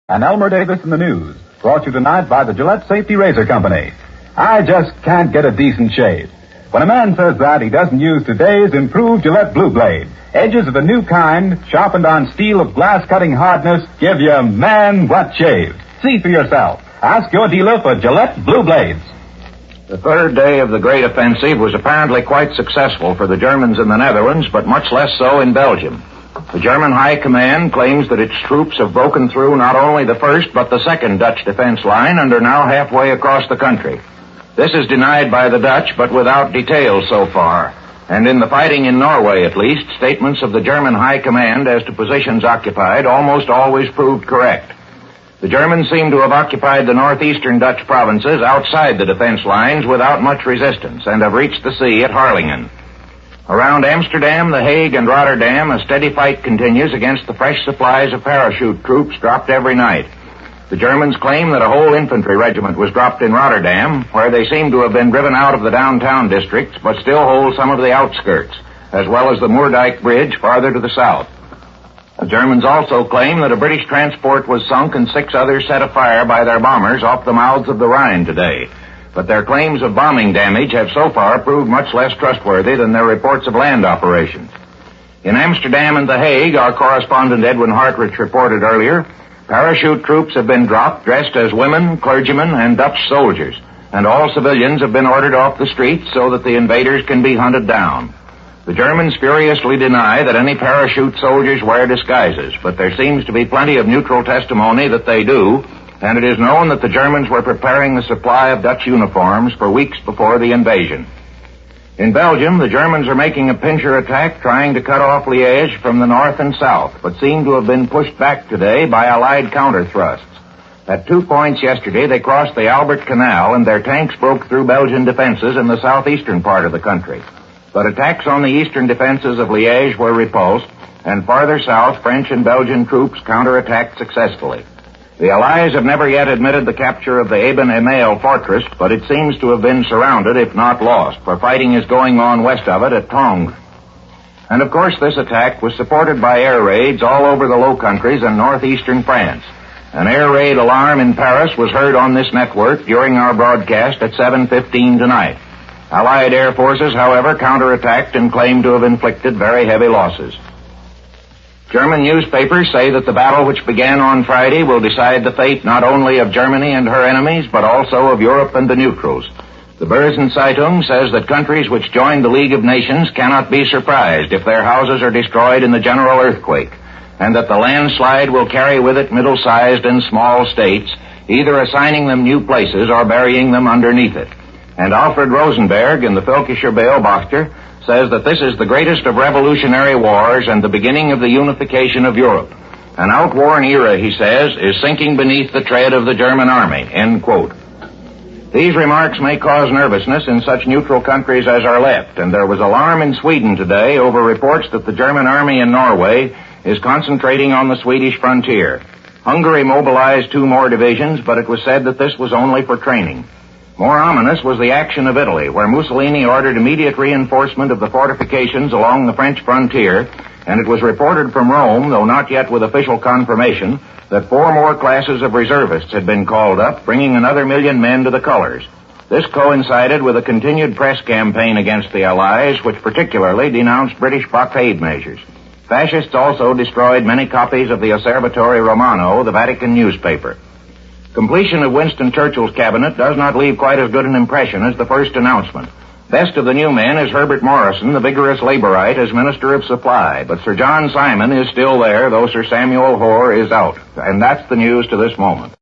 And Elmer Davis in the news, brought you tonight by the Gillette Safety Razor Company. I just can't get a decent shave. When a man says that, he doesn't use today's improved Gillette Blue Blade. Edges of the new kind, sharpened on steel of glass-cutting hardness, give you man-what shave. See for yourself. Ask your dealer for Gillette Blue Blades. The third day of the Great Offensive was apparently quite successful for the Germans in the Netherlands, but much less so in Belgium. The German High Command claims that its troops have broken through not only the first but the second Dutch defense line and are now halfway across the country. This is denied by the Dutch, but without details so far. And in the fighting in Norway, at least, statements of the German High Command as to positions occupied almost always proved correct. The Germans seem to have occupied the northeastern Dutch provinces outside the defense lines without much resistance and have reached the sea at Harlingen. Around Amsterdam, The Hague, and Rotterdam, a steady fight continues against the fresh supplies of parachute troops dropped every night. The Germans claim that a whole infantry regiment was dropped in Rotterdam, where they seem to have been driven out of the downtown districts, but still hold some of the outskirts, as well as the Moerdijk Bridge farther to the south. The Germans also claim that a British transport was sunk and 6 others set afire by their bombers off the mouths of the Rhine today. But their claims of bombing damage have so far proved much less trustworthy than their reports of land operations. In Amsterdam and The Hague, our correspondent Edwin Hartrich reported earlier, parachute troops have been dropped dressed as women, clergymen, and Dutch soldiers, and all civilians have been ordered off the streets so that the invaders can be hunted down. The Germans furiously deny that any parachute soldiers wear disguises, but there seems to be plenty of neutral testimony that they do, and it is known that the Germans were preparing the supply of Dutch uniforms for weeks before the invasion. In Belgium, the Germans are making a pincer attack trying to cut off Liège from the north and south, but seem to have been pushed back today by Allied counter-thrusts. At 2 points yesterday, they crossed the Albert Canal, and their tanks broke through Belgian defenses in the southeastern part of the country. But attacks on the eastern defenses of Liège were repulsed, and farther south, French and Belgian troops counterattacked successfully. The Allies have never yet admitted the capture of the Eben-Emael fortress, but it seems to have been surrounded, if not lost, for fighting is going on west of it at Tongres. And of course this attack was supported by air raids all over the Low Countries and northeastern France. An air raid alarm in Paris was heard on this network during our broadcast at 7:15 tonight. Allied air forces, however, counterattacked and claimed to have inflicted very heavy losses. German newspapers say that the battle which began on Friday will decide the fate not only of Germany and her enemies, but also of Europe and the neutrals. The Börsen Zeitung says that countries which joined the League of Nations cannot be surprised if their houses are destroyed in the general earthquake, and that the landslide will carry with it middle-sized and small states, either assigning them new places or burying them underneath it. And Alfred Rosenberg in the Völkischer Beobachter says that this is the greatest of revolutionary wars and the beginning of the unification of Europe. An outworn era, he says, is sinking beneath the tread of the German army, end quote. These remarks may cause nervousness in such neutral countries as our left, and there was alarm in Sweden today over reports that the German army in Norway is concentrating on the Swedish frontier. Hungary mobilized 2 more divisions, but it was said that this was only for training. More ominous was the action of Italy, where Mussolini ordered immediate reinforcement of the fortifications along the French frontier, and it was reported from Rome, though not yet with official confirmation, that 4 more classes of reservists had been called up, bringing another 1 million men to the colors. This coincided with a continued press campaign against the Allies, which particularly denounced British blockade measures. Fascists also destroyed many copies of the Osservatore Romano, the Vatican newspaper. Completion of Winston Churchill's cabinet does not leave quite as good an impression as the first announcement. Best of the new men is Herbert Morrison, the vigorous Labourite, as Minister of Supply. But Sir John Simon is still there, though Sir Samuel Hoare is out. And that's the news to this moment.